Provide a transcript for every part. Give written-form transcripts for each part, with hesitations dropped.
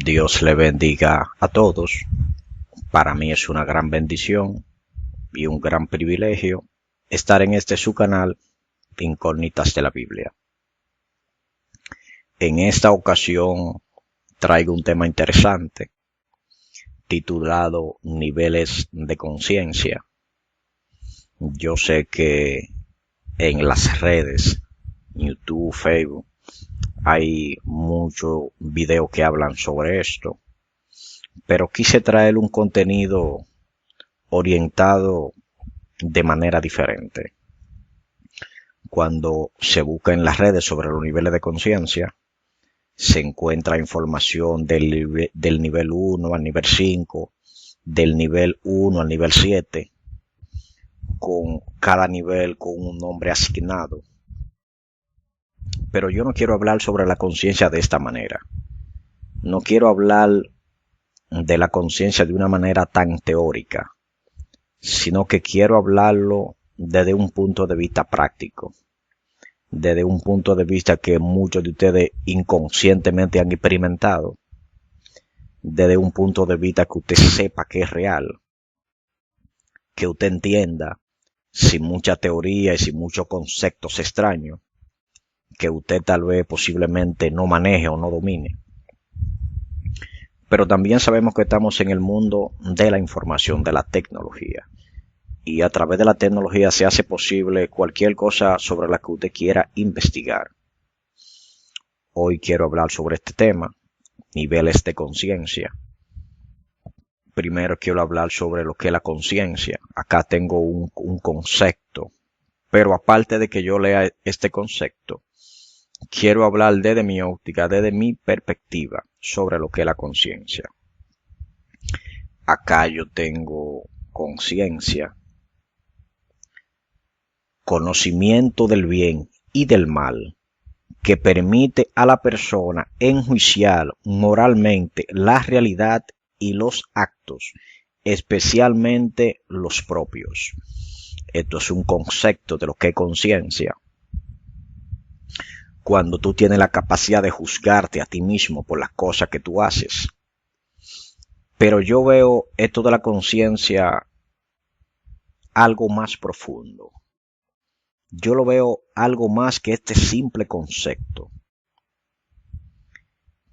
Dios le bendiga a todos. Para mí es una gran bendición y un gran privilegio estar en este su canal, Incógnitas de la Biblia. En esta ocasión traigo un tema interesante titulado Niveles de Conciencia. Yo sé que en las redes, YouTube, Facebook, hay muchos videos que hablan sobre esto, pero quise traer un contenido orientado de manera diferente. Cuando se busca en las redes sobre los niveles de conciencia, se encuentra información del nivel 1 al nivel 5, del nivel 1 al nivel 7, con cada nivel con un nombre asignado. Pero yo no quiero hablar sobre la conciencia de esta manera. No quiero hablar de la conciencia de una manera tan teórica, sino que quiero hablarlo desde un punto de vista práctico, desde un punto de vista que muchos de ustedes inconscientemente han experimentado, desde un punto de vista que usted sepa que es real, que usted entienda sin mucha teoría y sin muchos conceptos extraños, que usted tal vez posiblemente no maneje o no domine. Pero también sabemos que estamos en el mundo de la información, de la tecnología. Y a través de la tecnología se hace posible cualquier cosa sobre la que usted quiera investigar. Hoy quiero hablar sobre este tema, niveles de conciencia. Primero quiero hablar sobre lo que es la conciencia. Acá tengo un concepto, pero aparte de que yo lea este concepto, quiero hablar desde mi óptica, desde mi perspectiva sobre lo que es la conciencia. Acá yo tengo conciencia, conocimiento del bien y del mal, que permite a la persona enjuiciar moralmente la realidad y los actos, especialmente los propios. Esto es un concepto de lo que es conciencia. Cuando tú tienes la capacidad de juzgarte a ti mismo por las cosas que tú haces. Pero yo veo esto de la conciencia algo más profundo. Yo lo veo algo más que este simple concepto.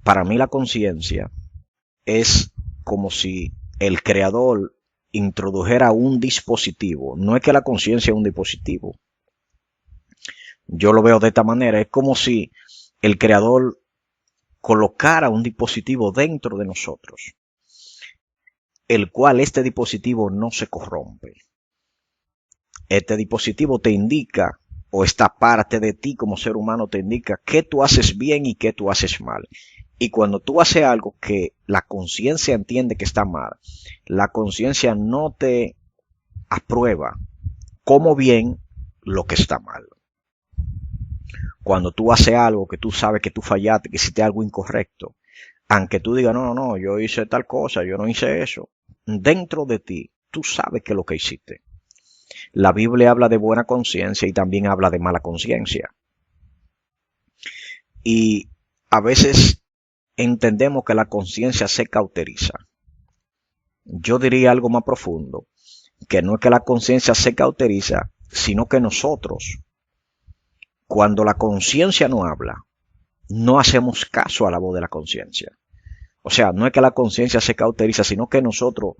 Para mí la conciencia es como si el creador introdujera un dispositivo. No es que la conciencia es un dispositivo. Yo lo veo de esta manera. Es como si el creador colocara un dispositivo dentro de nosotros, el cual este dispositivo no se corrompe. Este dispositivo te indica, o esta parte de ti como ser humano te indica qué tú haces bien y qué tú haces mal. Y cuando tú haces algo que la conciencia entiende que está mal, la conciencia no te aprueba como bien lo que está mal. Cuando tú haces algo que tú sabes que tú fallaste, que hiciste algo incorrecto, aunque tú digas, no, yo hice tal cosa, yo no hice eso, dentro de ti, tú sabes que es lo que hiciste. La Biblia habla de buena conciencia y también habla de mala conciencia. Y a veces entendemos que la conciencia se cauteriza. Yo diría algo más profundo, que no es que la conciencia se cauteriza, sino que nosotros, cuando la conciencia no habla, no hacemos caso a la voz de la conciencia. O sea, no es que la conciencia se cauteriza, sino que nosotros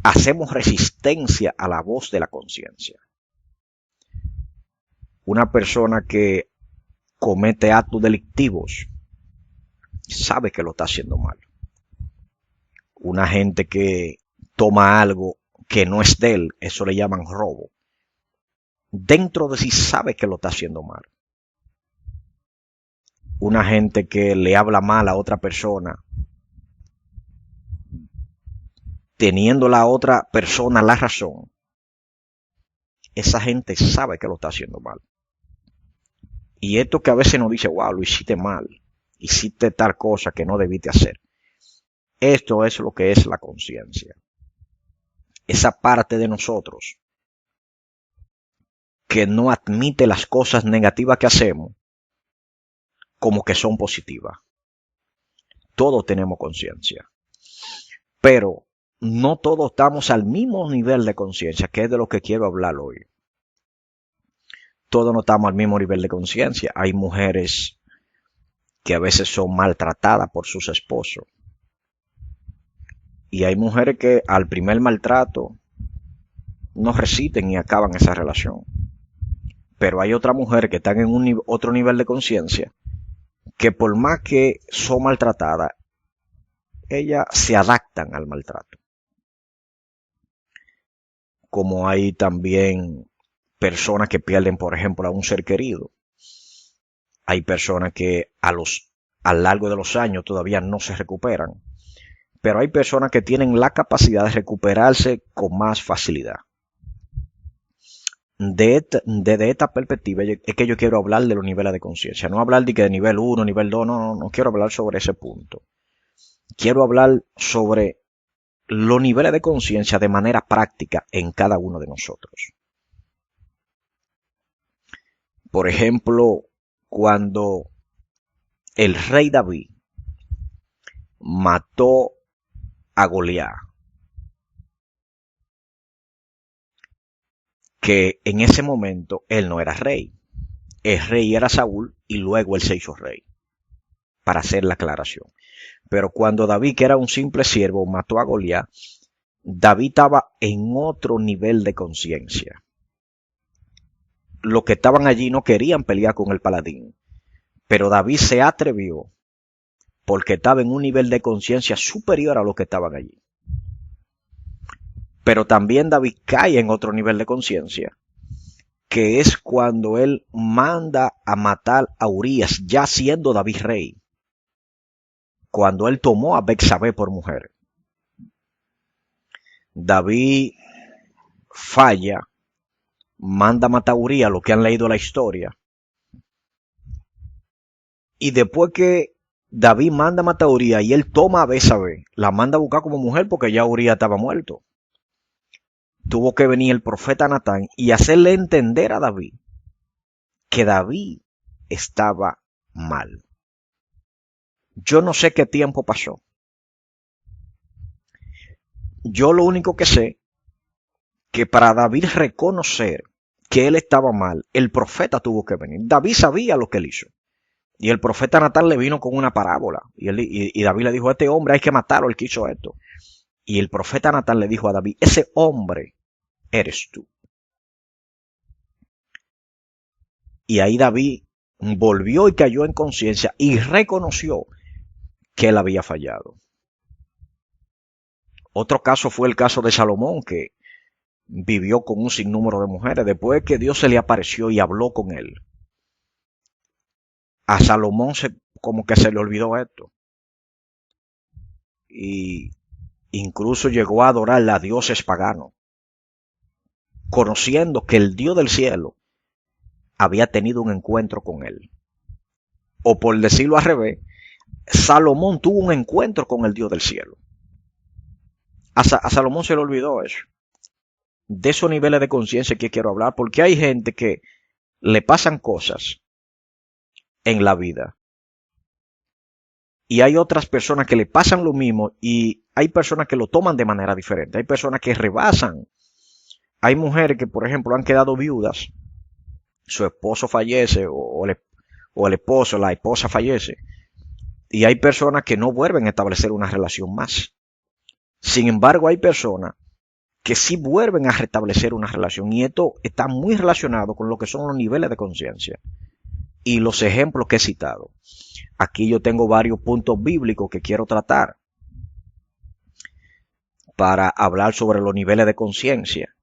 hacemos resistencia a la voz de la conciencia. Una persona que comete actos delictivos sabe que lo está haciendo mal. Una gente que toma algo que no es de él, eso le llaman robo. Dentro de sí sabe que lo está haciendo mal. Una gente que le habla mal a otra persona, teniendo la otra persona la razón, esa gente sabe que lo está haciendo mal. Y esto que a veces nos dice, wow, lo hiciste mal, hiciste tal cosa que no debiste hacer. Esto es lo que es la conciencia. Esa parte de nosotros que no admite las cosas negativas que hacemos como que son positivas. todos tenemos conciencia, pero no todos estamos al mismo nivel de conciencia, que es de lo que quiero hablar hoy. Todos no estamos al mismo nivel de conciencia. Hay mujeres que a veces son maltratadas por sus esposos. Y hay mujeres que al primer maltrato no resisten y acaban esa relación. Pero hay otras mujeres que están en otro nivel de conciencia, que por más que son maltratadas, ellas se adaptan al maltrato. Como hay también personas que pierden, por ejemplo, a un ser querido. Hay personas que a lo largo de los años todavía no se recuperan. Pero hay personas que tienen la capacidad de recuperarse con más facilidad. Desde esta perspectiva es que yo quiero hablar de los niveles de conciencia. No hablar de nivel 1, nivel 2, no quiero hablar sobre ese punto. Quiero hablar sobre los niveles de conciencia de manera práctica en cada uno de nosotros. Por ejemplo, cuando el rey David mató a Goliat, que en ese momento él no era rey. El rey era Saúl y luego él se hizo rey, para hacer la aclaración. Pero cuando David, que era un simple siervo, mató a Goliat, David estaba en otro nivel de conciencia. Los que estaban allí no querían pelear con el paladín, pero David se atrevió porque estaba en un nivel de conciencia superior a los que estaban allí. Pero también David cae en otro nivel de conciencia, que es cuando él manda a matar a Urías, ya siendo David rey, cuando él tomó a Betsabé por mujer. David falla, manda a matar a Urías, los que han leído la historia. Y después que David manda a matar a Urías y él toma a Betsabé, la manda a buscar como mujer porque ya Urías estaba muerto. Tuvo que venir el profeta Natán y hacerle entender a David que David estaba mal. Yo no sé qué tiempo pasó. Yo lo único que sé, que para David reconocer que él estaba mal, el profeta tuvo que venir. David sabía lo que él hizo. Y el profeta Natán le vino con una parábola. Y David le dijo, a este hombre hay que matarlo, el que hizo esto. Y el profeta Natán le dijo a David, ese hombre eres tú. Y ahí David volvió y cayó en conciencia y reconoció que él había fallado. Otro caso fue el caso de Salomón, que vivió con un sinnúmero de mujeres después que Dios se le apareció y habló con él. A Salomón como que se le olvidó esto. Y incluso llegó a adorar a dioses paganos, conociendo que el Dios del cielo había tenido un encuentro con él. O por decirlo al revés, Salomón tuvo un encuentro con el Dios del cielo. A Salomón se le olvidó eso. De esos niveles de conciencia que quiero hablar, porque hay gente que le pasan cosas en la vida y hay otras personas que le pasan lo mismo y hay personas que lo toman de manera diferente. Hay personas que rebasan. Hay mujeres que, por ejemplo, han quedado viudas, su esposo fallece o el esposo, la esposa fallece, y hay personas que no vuelven a establecer una relación más. Sin embargo, hay personas que sí vuelven a restablecer una relación, y esto está muy relacionado con lo que son los niveles de conciencia y los ejemplos que he citado. Aquí yo tengo varios puntos bíblicos que quiero tratar para hablar sobre los niveles de conciencia.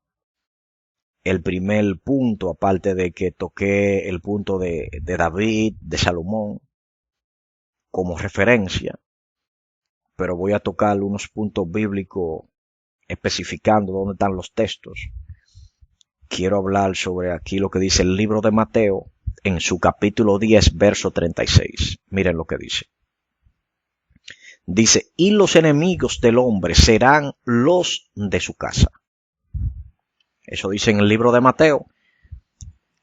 El primer punto, aparte de que toqué el punto de David, de Salomón, como referencia, pero voy a tocar unos puntos bíblicos especificando dónde están los textos. Quiero hablar sobre aquí lo que dice el libro de Mateo en su capítulo 10, verso 36. Miren lo que dice. Dice, y los enemigos del hombre serán los de su casa. Eso dice en el libro de Mateo,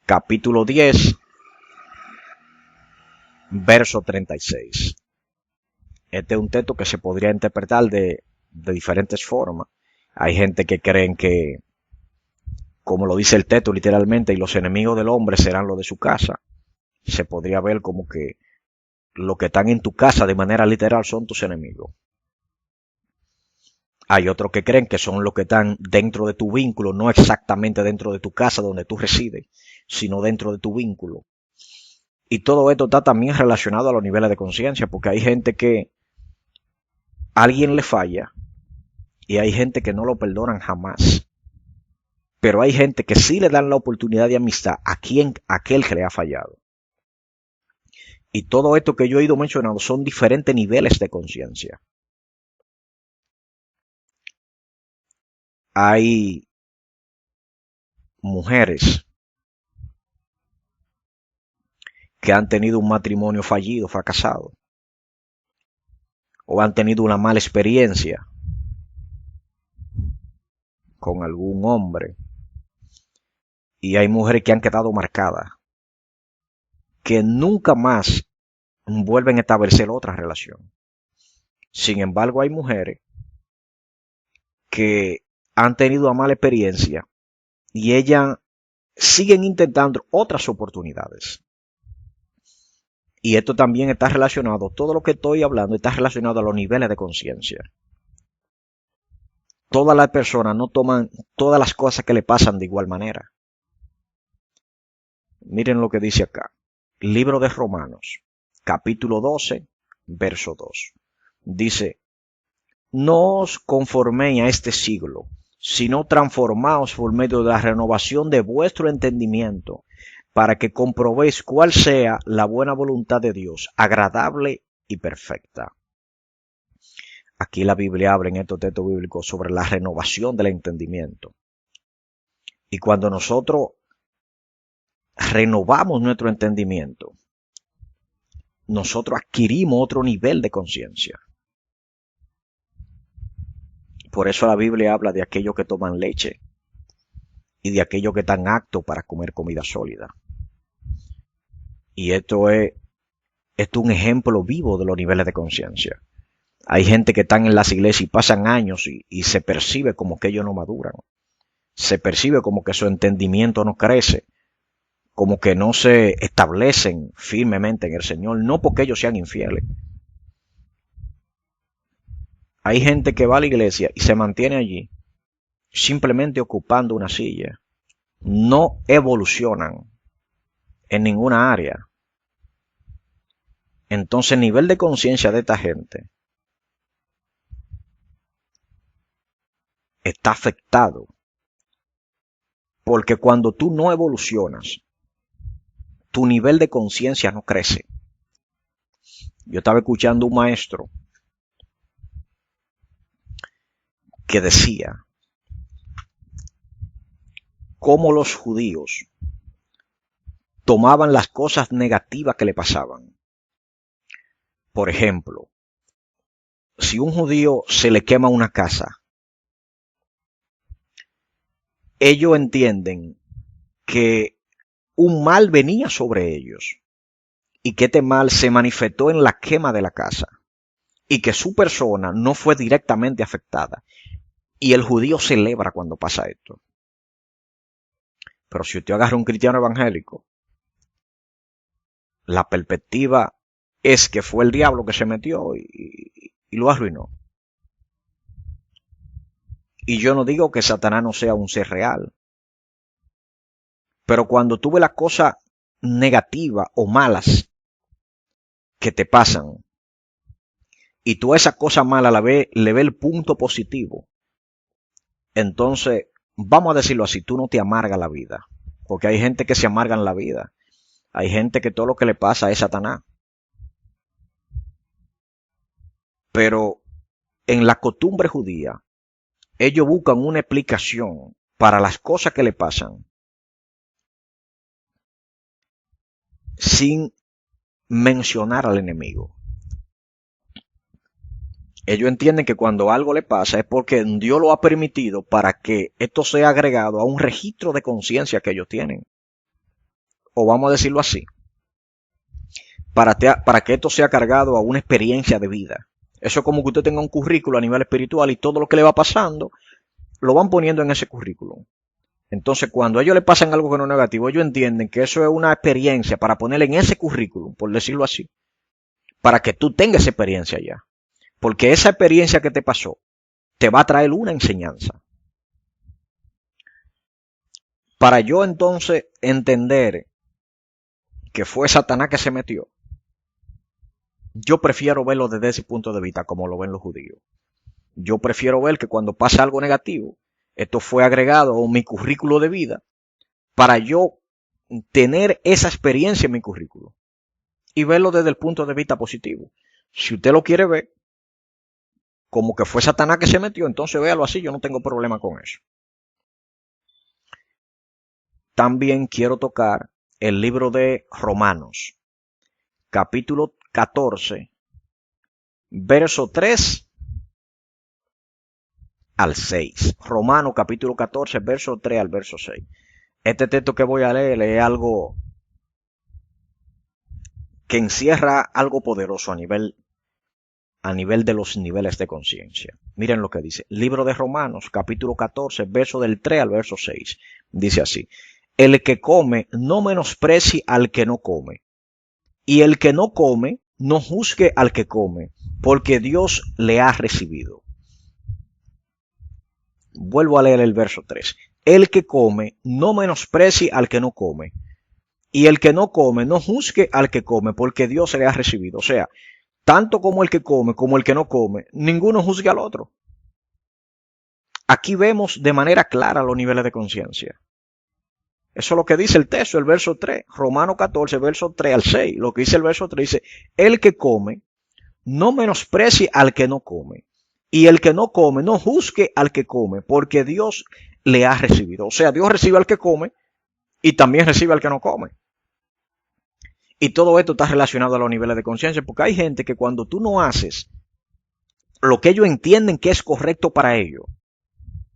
capítulo 10, verso 36. Este es un texto que se podría interpretar de diferentes formas. Hay gente que creen que, como lo dice el texto literalmente, y los enemigos del hombre serán los de su casa. Se podría ver como que los que están en tu casa de manera literal son tus enemigos. Hay otros que creen que son los que están dentro de tu vínculo, no exactamente dentro de tu casa donde tú resides, sino dentro de tu vínculo. Y todo esto está también relacionado a los niveles de conciencia, porque hay gente que alguien le falla y hay gente que no lo perdonan jamás. Pero hay gente que sí le dan la oportunidad de amistad a aquel que le ha fallado. Y todo esto que yo he ido mencionando son diferentes niveles de conciencia. Hay mujeres que han tenido un matrimonio fallido, fracasado, o han tenido una mala experiencia con algún hombre, y hay mujeres que han quedado marcadas, que nunca más vuelven a establecer otra relación. Sin embargo, hay mujeres que han tenido una mala experiencia y ellas siguen intentando otras oportunidades. Y esto también está relacionado, todo lo que estoy hablando está relacionado a los niveles de conciencia. Todas las personas no toman todas las cosas que le pasan de igual manera. Miren lo que dice acá. Libro de Romanos, capítulo 12, verso 2. Dice, no os conforméis a este siglo, sino transformaos por medio de la renovación de vuestro entendimiento, para que comprobéis cuál sea la buena voluntad de Dios, agradable y perfecta. Aquí la Biblia habla en estos textos bíblicos sobre la renovación del entendimiento. Y cuando nosotros renovamos nuestro entendimiento, nosotros adquirimos otro nivel de conciencia. Por eso la Biblia habla de aquellos que toman leche y de aquellos que están aptos para comer comida sólida. Y esto es un ejemplo vivo de los niveles de conciencia. Hay gente que están en las iglesias y pasan años y se percibe como que ellos no maduran. Se percibe como que su entendimiento no crece, como que no se establecen firmemente en el Señor, no porque ellos sean infieles. Hay gente que va a la iglesia y se mantiene allí, simplemente ocupando una silla. No evolucionan en ninguna área. Entonces el nivel de conciencia de esta gente está afectado. Porque cuando tú no evolucionas, tu nivel de conciencia no crece. Yo estaba escuchando un maestro que decía cómo los judíos tomaban las cosas negativas que le pasaban. Por ejemplo, si un judío se le quema una casa, ellos entienden que un mal venía sobre ellos y que este mal se manifestó en la quema de la casa y que su persona no fue directamente afectada. Y el judío celebra cuando pasa esto. Pero si usted agarra un cristiano evangélico, la perspectiva es que fue el diablo que se metió y lo arruinó. Y yo no digo que Satanás no sea un ser real. Pero cuando tú ves las cosas negativas o malas que te pasan, y tú a esa cosa mala le ves el punto positivo, entonces, vamos a decirlo así, tú no te amargas la vida. Porque hay gente que se amarga en la vida. Hay gente que todo lo que le pasa es Satanás. Pero en la costumbre judía, ellos buscan una explicación para las cosas que le pasan sin mencionar al enemigo. Ellos entienden que cuando algo le pasa es porque Dios lo ha permitido para que esto sea agregado a un registro de conciencia que ellos tienen. O vamos a decirlo así, para que esto sea cargado a una experiencia de vida. Eso es como que usted tenga un currículo a nivel espiritual y todo lo que le va pasando lo van poniendo en ese currículum. Entonces, cuando a ellos le pasan algo que no es negativo, ellos entienden que eso es una experiencia para ponerle en ese currículum, por decirlo así, para que tú tengas esa experiencia ya. Porque esa experiencia que te pasó te va a traer una enseñanza. Para yo entonces entender que fue Satanás que se metió, yo prefiero verlo desde ese punto de vista como lo ven los judíos. Yo prefiero ver que cuando pasa algo negativo, esto fue agregado a mi currículo de vida para yo tener esa experiencia en mi currículo y verlo desde el punto de vista positivo. Si usted lo quiere ver como que fue Satanás que se metió, entonces véalo así, yo no tengo problema con eso. También quiero tocar el libro de Romanos, capítulo 14, verso 3 al 6. Romanos capítulo 14, verso 3 al verso 6. Este texto que voy a leer es algo que encierra algo poderoso a nivel de los niveles de conciencia. Miren lo que dice. Libro de Romanos, capítulo 14, verso del 3 al verso 6. Dice así. El que come no menosprecie al que no come. Y el que no come no juzgue al que come, porque Dios le ha recibido. Vuelvo a leer el verso 3. El que come no menosprecie al que no come. Y el que no come no juzgue al que come, porque Dios le ha recibido. O sea, tanto como el que come como el que no come, ninguno juzga al otro. Aquí vemos de manera clara los niveles de conciencia. Eso es lo que dice el texto, el verso 3, Romanos 14, verso 3 al 6. Lo que dice el verso 3 dice, el que come no menosprecie al que no come. Y el que no come no juzgue al que come, porque Dios le ha recibido. O sea, Dios recibe al que come y también recibe al que no come. Y todo esto está relacionado a los niveles de conciencia, porque hay gente que cuando tú no haces lo que ellos entienden que es correcto para ellos,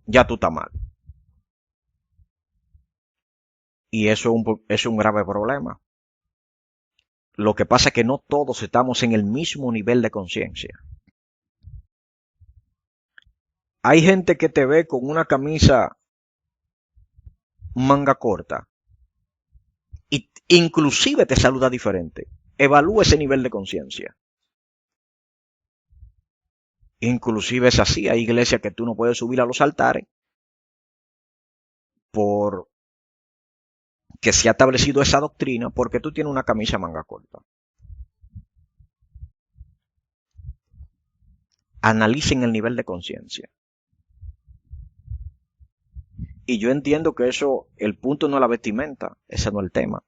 ya tú estás mal. Y eso es un grave problema. Lo que pasa es que no todos estamos en el mismo nivel de conciencia. Hay gente que te ve con una camisa manga corta y inclusive te saluda diferente. Evalúa ese nivel de conciencia. Inclusive es así, hay iglesias que tú no puedes subir a los altares por que se ha establecido esa doctrina porque tú tienes una camisa manga corta. Analicen el nivel de conciencia. Y yo entiendo que eso, el punto no es la vestimenta, ese no es el tema.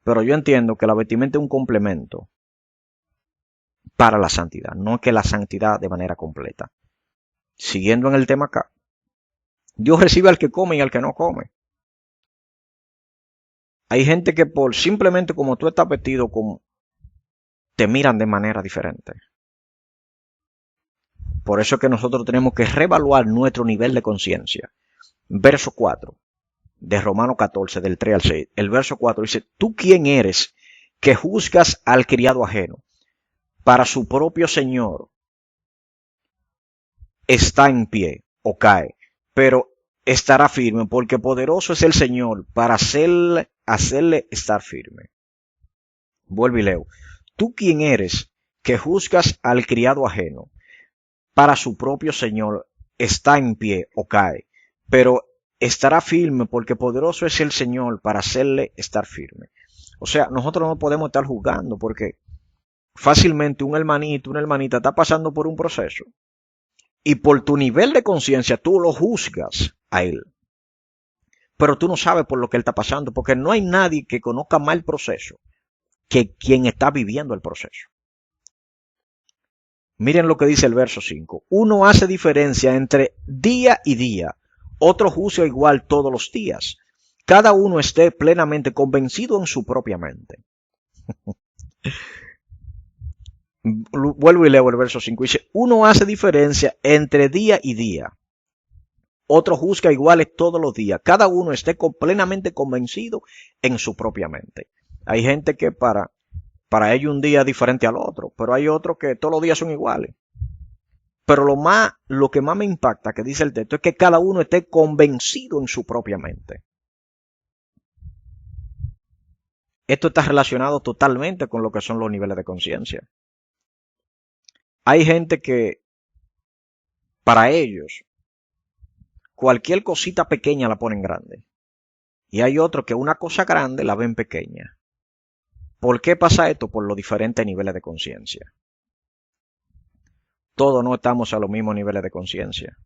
Pero yo entiendo que la vestimenta es un complemento para la santidad, no que la santidad de manera completa. Siguiendo en el tema acá, Dios recibe al que come y al que no come. Hay gente que por simplemente como tú estás vestido, como te miran de manera diferente. Por eso es que nosotros tenemos que reevaluar nuestro nivel de conciencia. Verso 4 de Romanos 14, del 3 al 6. El verso 4 dice, ¿tú quién eres que juzgas al criado ajeno? Para su propio Señor está en pie o cae, pero estará firme, porque poderoso es el Señor para hacerle estar firme. Vuelvo y leo. ¿Tú quién eres que juzgas al criado ajeno? Para su propio Señor está en pie o cae, pero estará firme, porque poderoso es el Señor para hacerle estar firme. O sea, nosotros no podemos estar juzgando, porque fácilmente un hermanito, una hermanita está pasando por un proceso y por tu nivel de conciencia tú lo juzgas a él. Pero tú no sabes por lo que él está pasando, porque no hay nadie que conozca más el proceso que quien está viviendo el proceso. Miren lo que dice el verso 5. Uno hace diferencia entre día y día, otro juzga igual todos los días. Cada uno esté plenamente convencido en su propia mente. Vuelvo y leo el verso 5. Dice, uno hace diferencia entre día y día. Otro juzga iguales todos los días. Cada uno esté plenamente convencido en su propia mente. Hay gente que para ellos un día es diferente al otro, pero hay otros que todos los días son iguales. Pero lo que más me impacta que dice el texto es que cada uno esté convencido en su propia mente. Esto está relacionado totalmente con lo que son los niveles de conciencia. Hay gente que, para ellos, cualquier cosita pequeña la ponen grande. Y hay otros que una cosa grande la ven pequeña. ¿Por qué pasa esto? Por los diferentes niveles de conciencia. Todos no estamos a los mismos niveles de conciencia.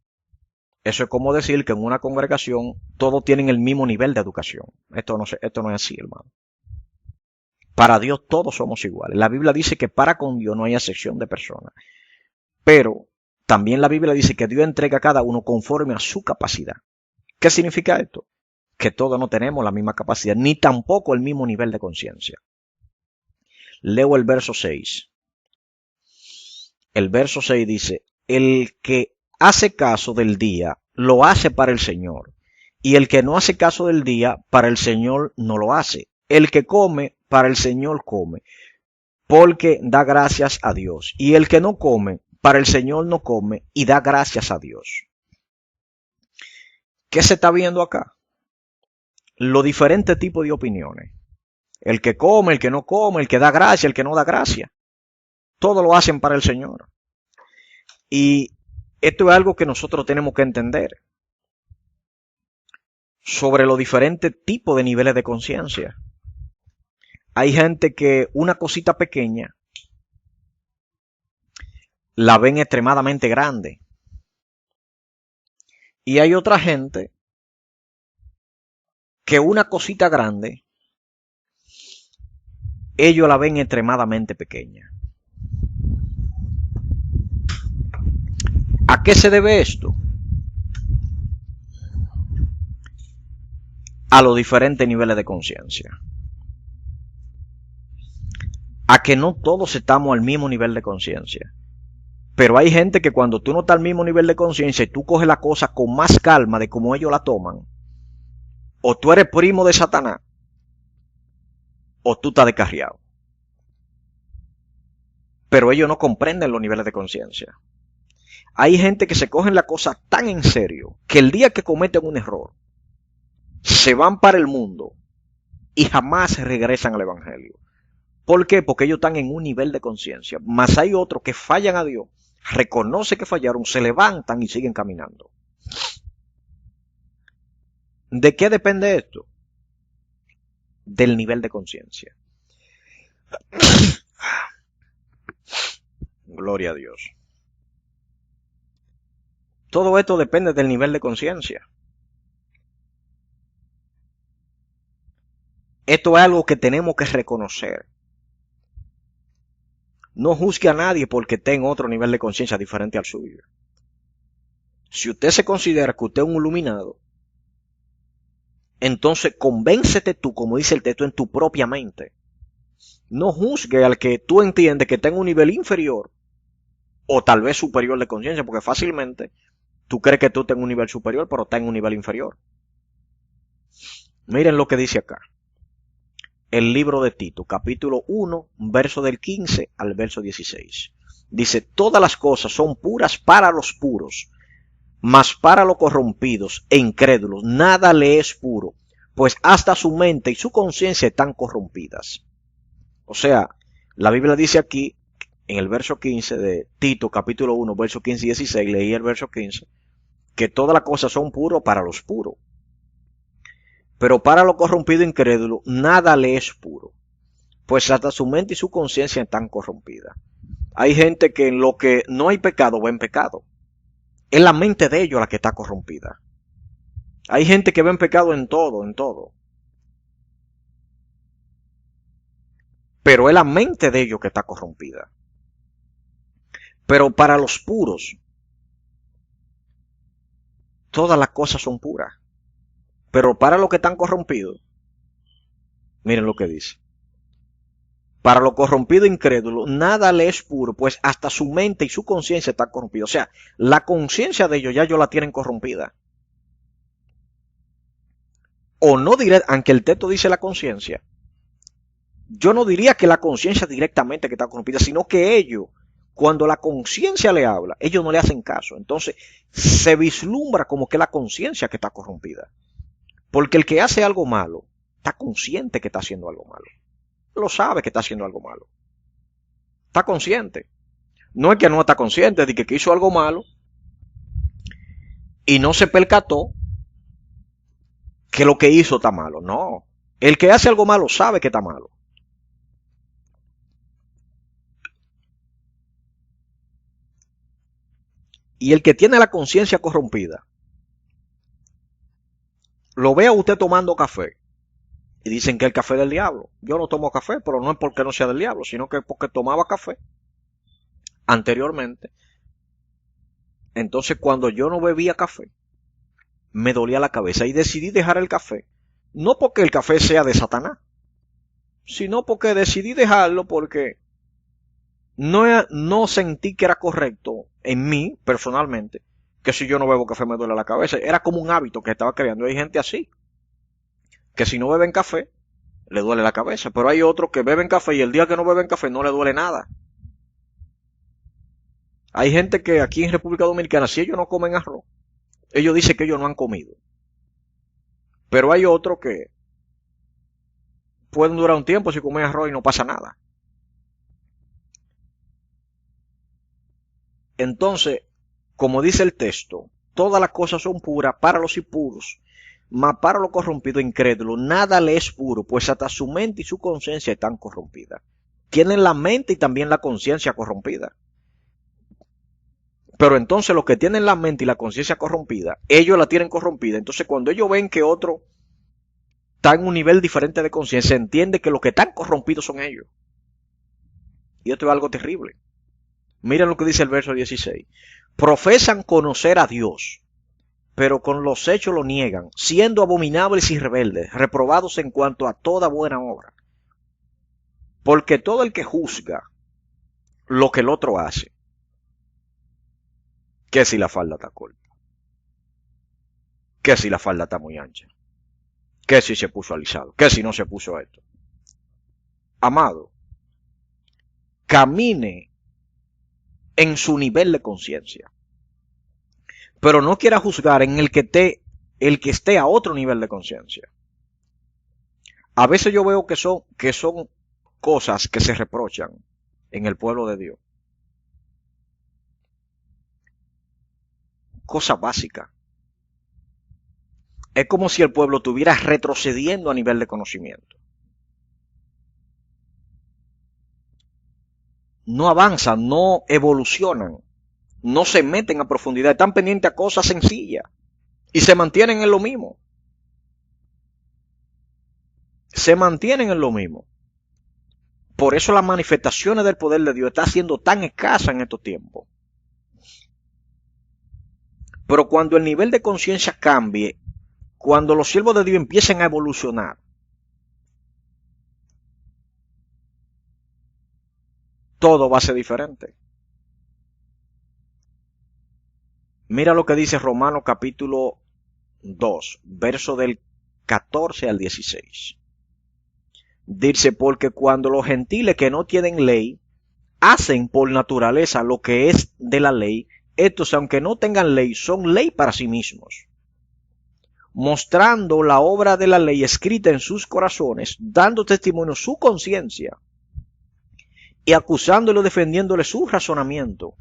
Eso es como decir que en una congregación todos tienen el mismo nivel de educación. Esto no es así, hermano. Para Dios todos somos iguales. La Biblia dice que para con Dios no hay acepción de personas. Pero también la Biblia dice que Dios entrega a cada uno conforme a su capacidad. ¿Qué significa esto? Que todos no tenemos la misma capacidad, ni tampoco el mismo nivel de conciencia. Leo el verso 6. El verso 6 dice, el que hace caso del día, lo hace para el Señor. Y el que no hace caso del día, para el Señor no lo hace. El que come, para el Señor come, porque da gracias a Dios. Y el que no come, para el Señor no come y da gracias a Dios. ¿Qué se está viendo acá? Los diferentes tipos de opiniones. El que come, el que no come, el que da gracia, el que no da gracia. Todo lo hacen para el Señor. Y esto es algo que nosotros tenemos que entender sobre los diferentes tipos de niveles de conciencia. Hay gente que una cosita pequeña la ven extremadamente grande. Y hay otra gente que una cosita grande ellos la ven extremadamente pequeña. ¿A qué se debe esto? A los diferentes niveles de conciencia. A que no todos estamos al mismo nivel de conciencia. Pero hay gente que cuando tú no estás al mismo nivel de conciencia y tú coges la cosa con más calma de cómo ellos la toman, o tú eres primo de Satanás, o tú estás descarriado. Pero ellos no comprenden los niveles de conciencia. Hay gente que se cogen la cosa tan en serio que el día que cometen un error, se van para el mundo y jamás regresan al Evangelio. ¿Por qué? Porque ellos están en un nivel de conciencia. Mas hay otros que fallan a Dios, reconocen que fallaron, se levantan y siguen caminando. ¿De qué depende esto? Del nivel de conciencia. Gloria a Dios. Todo esto depende del nivel de conciencia. Esto es algo que tenemos que reconocer. No juzgue a nadie porque tenga otro nivel de conciencia diferente al suyo. Si usted se considera que usted es un iluminado, entonces convéncete tú, como dice el texto, en tu propia mente. No juzgue al que tú entiendes que tenga un nivel inferior o tal vez superior de conciencia, porque fácilmente tú crees que tú tengas un nivel superior, pero está en un nivel inferior. Miren lo que dice acá. El libro de Tito, capítulo 1, verso del 15 al verso 16. Dice, todas las cosas son puras para los puros, mas para los corrompidos e incrédulos nada le es puro, pues hasta su mente y su conciencia están corrompidas. O sea, la Biblia dice aquí, en el verso 15 de Tito, capítulo 1, verso 15 y 16, leí el verso 15, que todas las cosas son puras para los puros. Pero para lo corrompido e incrédulo, nada le es puro, pues hasta su mente y su conciencia están corrompidas. Hay gente que en lo que no hay pecado, ven pecado. Es la mente de ellos la que está corrompida. Hay gente que ven pecado en todo, en todo. Pero es la mente de ellos que está corrompida. Pero para los puros, todas las cosas son puras. Pero para los que están corrompidos, miren lo que dice. Para lo corrompido e incrédulo, nada le es puro, pues hasta su mente y su conciencia están corrompidos. O sea, la conciencia de ellos ya la tienen corrompida. O no diré, aunque el texto dice la conciencia, yo no diría que la conciencia directamente que está corrompida, sino que ellos, Cuando la conciencia le habla, ellos no le hacen caso. Entonces se vislumbra como que la conciencia que está corrompida. Porque el que hace algo malo está consciente que está haciendo algo malo. Lo sabe que está haciendo algo malo. Está consciente. No es que no está consciente de que hizo algo malo y no se percató que lo que hizo está malo. No. El que hace algo malo sabe que está malo. Y el que tiene la conciencia corrompida, lo ve a usted tomando café y dicen que el café es del diablo. Yo no tomo café, pero no es porque no sea del diablo, sino que porque tomaba café anteriormente. Entonces cuando yo no bebía café, me dolía la cabeza y decidí dejar el café. No porque el café sea de Satanás, sino porque decidí dejarlo porque no sentí que era correcto en mí, personalmente, que si yo no bebo café me duele la cabeza. Era como un hábito que estaba creando. Hay gente así, que si no beben café, le duele la cabeza. Pero hay otros que beben café y el día que no beben café no le duele nada. Hay gente que aquí en República Dominicana, si ellos no comen arroz, ellos dicen que ellos no han comido. Pero hay otros que pueden durar un tiempo sin comer arroz y no pasa nada. Entonces, como dice el texto, todas las cosas son puras para los impuros, mas para los corrompidos e incrédulos nada le es puro, pues hasta su mente y su conciencia están corrompidas. Tienen la mente y también la conciencia corrompida. Pero entonces los que tienen la mente y la conciencia corrompida, ellos la tienen corrompida. Entonces cuando ellos ven que otro está en un nivel diferente de conciencia, se entiende que los que están corrompidos son ellos. Y esto es algo terrible. Miren lo que dice el verso 16. Profesan conocer a Dios, pero con los hechos lo niegan, siendo abominables y rebeldes, reprobados en cuanto a toda buena obra. Porque todo el que juzga lo que el otro hace, que si la falda está corta, que si la falda está muy ancha, que si se puso alisado, que si no se puso esto. Amado, camine en su nivel de conciencia, pero no quiera juzgar en el que esté a otro nivel de conciencia. A veces yo veo que son cosas que se reprochan en el pueblo de Dios. Cosa básica. Es como si el pueblo estuviera retrocediendo a nivel de conocimiento. No avanzan, no evolucionan, no se meten a profundidad, están pendientes a cosas sencillas y se mantienen en lo mismo. Se mantienen en lo mismo. Por eso las manifestaciones del poder de Dios están siendo tan escasas en estos tiempos. Pero cuando el nivel de conciencia cambie, cuando los siervos de Dios empiecen a evolucionar, todo va a ser diferente. Mira lo que dice Romanos capítulo 2, verso del 14 al 16. Dice, porque cuando los gentiles que no tienen ley hacen por naturaleza lo que es de la ley, estos, aunque no tengan ley, son ley para sí mismos, mostrando la obra de la ley escrita en sus corazones, dando testimonio su conciencia y acusándolo, defendiéndole su razonamiento,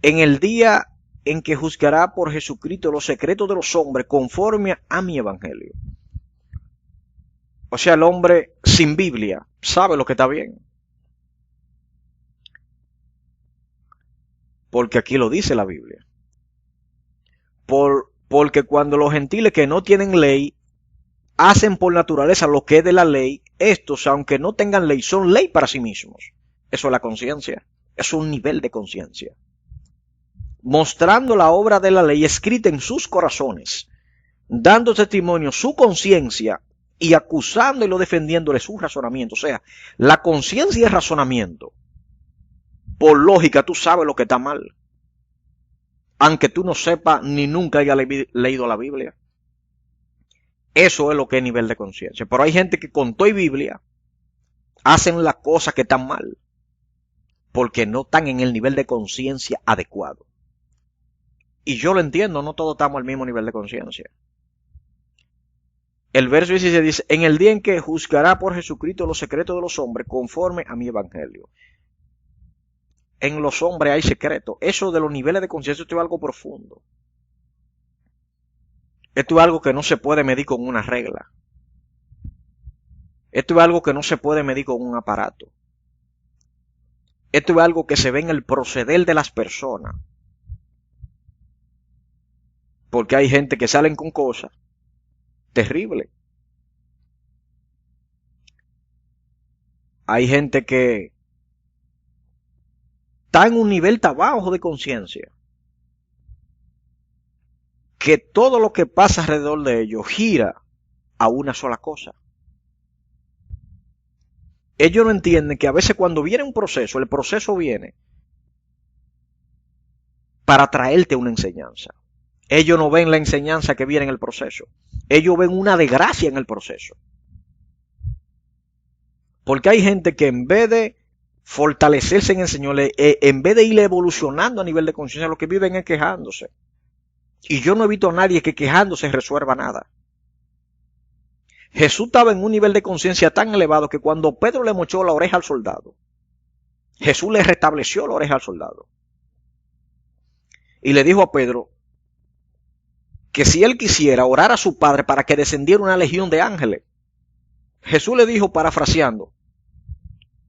en el día en que juzgará por Jesucristo los secretos de los hombres conforme a mi evangelio. O sea, el hombre sin Biblia sabe lo que está bien. Porque aquí lo dice la Biblia. Porque cuando los gentiles que no tienen ley hacen por naturaleza lo que es de la ley, estos, aunque no tengan ley, son ley para sí mismos. Eso es la conciencia. Es un nivel de conciencia. Mostrando la obra de la ley escrita en sus corazones, dando testimonio su conciencia y acusándolo, defendiéndole su razonamiento. O sea, la conciencia y el razonamiento, por lógica, tú sabes lo que está mal, aunque tú no sepas ni nunca hayas leído la Biblia. Eso es lo que es nivel de conciencia. Pero hay gente que con toda Biblia hacen las cosas que están mal. porque no están en el nivel de conciencia adecuado. Y yo lo entiendo, no todos estamos al mismo nivel de conciencia. El verso 16 dice, en el día en que juzgará por Jesucristo los secretos de los hombres conforme a mi evangelio. En los hombres hay secretos. Eso de los niveles de conciencia, esto es algo profundo. Esto es algo que no se puede medir con una regla. Esto es algo que no se puede medir con un aparato. Esto es algo que se ve en el proceder de las personas. Porque hay gente que salen con cosas terribles. Hay gente que está en un nivel tan bajo de conciencia que todo lo que pasa alrededor de ellos gira a una sola cosa. Ellos no entienden que a veces cuando viene un proceso, el proceso viene para traerte una enseñanza. Ellos no ven la enseñanza que viene en el proceso. Ellos ven una desgracia en el proceso. Porque hay gente que en vez de fortalecerse en el Señor, en vez de ir evolucionando a nivel de conciencia, lo que viven es quejándose. Y yo no he visto a nadie que quejándose resuelva nada. Jesús estaba en un nivel de conciencia tan elevado que cuando Pedro le mochó la oreja al soldado, Jesús le restableció la oreja al soldado. Y le dijo a Pedro que si él quisiera orar a su padre para que descendiera una legión de ángeles. Jesús le dijo, parafraseando,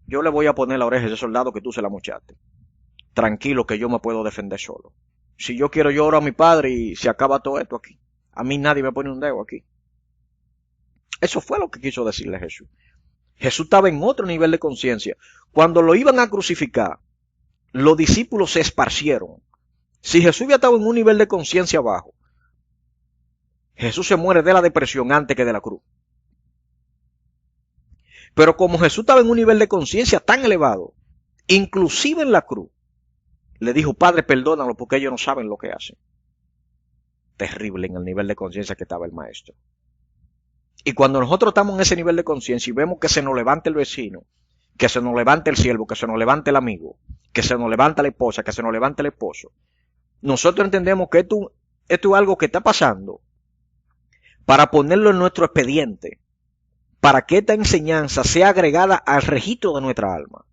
yo le voy a poner la oreja a ese soldado que tú se la mochaste. Tranquilo que yo me puedo defender solo. Si yo quiero, yo oro a mi padre y se acaba todo esto aquí. A mí nadie me pone un dedo aquí. Eso fue lo que quiso decirle Jesús. Jesús estaba en otro nivel de conciencia. Cuando lo iban a crucificar, los discípulos se esparcieron. Si Jesús había estado en un nivel de conciencia bajo, Jesús se muere de la depresión antes que de la cruz. Pero como Jesús estaba en un nivel de conciencia tan elevado, inclusive en la cruz, le dijo, Padre, perdónalo porque ellos no saben lo que hacen. Terrible en el nivel de conciencia que estaba el maestro. Y cuando nosotros estamos en ese nivel de conciencia y vemos que se nos levanta el vecino, que se nos levanta el siervo, que se nos levanta el amigo, que se nos levanta la esposa, que se nos levanta el esposo, nosotros entendemos que esto es algo que está pasando para ponerlo en nuestro expediente, para que esta enseñanza sea agregada al registro de nuestra alma.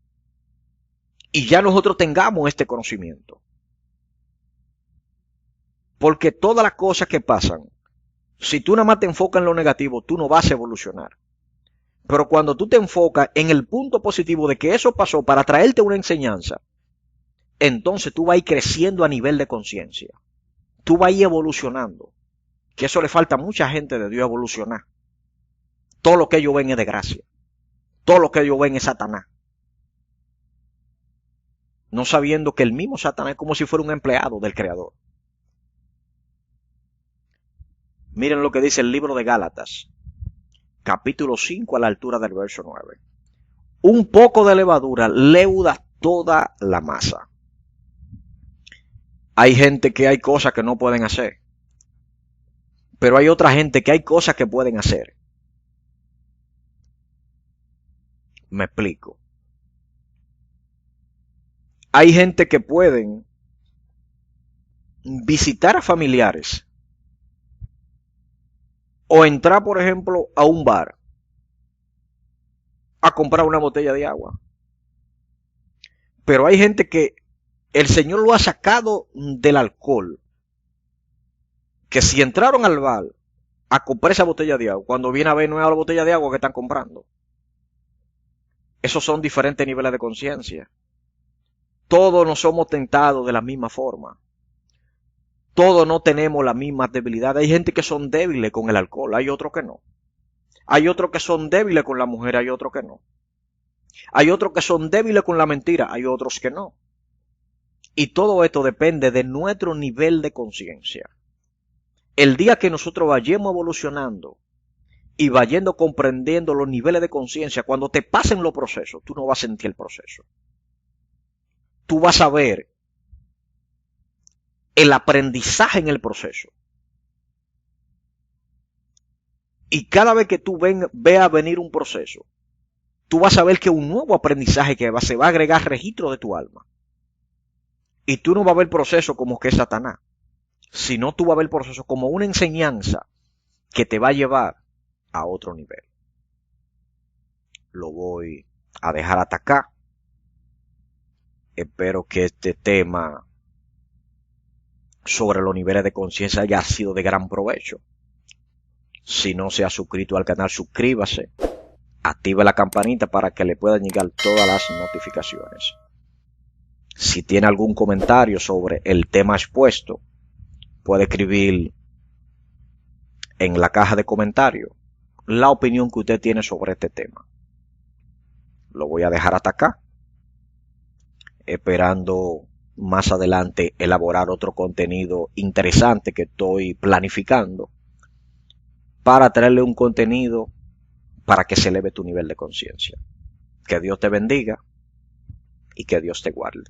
Y ya nosotros tengamos este conocimiento. Porque todas las cosas que pasan, si tú nada más te enfocas en lo negativo, tú no vas a evolucionar. Pero cuando tú te enfocas en el punto positivo de que eso pasó para traerte una enseñanza, entonces tú vas a ir creciendo a nivel de conciencia. Tú vas a ir evolucionando. Que eso le falta a mucha gente de Dios evolucionar. Todo lo que ellos ven es de gracia. Todo lo que ellos ven es Satanás. No sabiendo que el mismo Satanás es como si fuera un empleado del Creador. Miren lo que dice el libro de Gálatas, capítulo 5 a la altura del verso 9. Un poco de levadura leuda toda la masa. Hay gente que hay cosas que no pueden hacer. Pero hay otra gente que hay cosas que pueden hacer. Me explico. Hay gente que pueden visitar a familiares o entrar, por ejemplo, a un bar a comprar una botella de agua. Pero hay gente que el Señor lo ha sacado del alcohol, que si entraron al bar a comprar esa botella de agua, cuando viene a ver no es la botella de agua que están comprando. Esos son diferentes niveles de conciencia. Todos no somos tentados de la misma forma. Todos no tenemos la misma debilidad. Hay gente que son débiles con el alcohol, hay otros que no. Hay otros que son débiles con la mujer, hay otros que no. Hay otros que son débiles con la mentira, hay otros que no. Y todo esto depende de nuestro nivel de conciencia. El día que nosotros vayamos evolucionando y vayamos comprendiendo los niveles de conciencia, cuando te pasen los procesos, tú no vas a sentir el proceso. Tú vas a ver el aprendizaje en el proceso. Y cada vez que tú veas venir un proceso, tú vas a ver que un nuevo aprendizaje se va a agregar registro de tu alma. Y tú no vas a ver el proceso como que es Satanás, sino tú vas a ver el proceso como una enseñanza que te va a llevar a otro nivel. Lo voy a dejar hasta acá. Espero que este tema sobre los niveles de conciencia haya sido de gran provecho. Si no se ha suscrito al canal, suscríbase. Active la campanita para que le puedan llegar todas las notificaciones. Si tiene algún comentario sobre el tema expuesto, puede escribir en la caja de comentarios la opinión que usted tiene sobre este tema. Lo voy a dejar hasta acá, esperando más adelante elaborar otro contenido interesante que estoy planificando para traerle un contenido para que se eleve tu nivel de conciencia. Que Dios te bendiga y que Dios te guarde.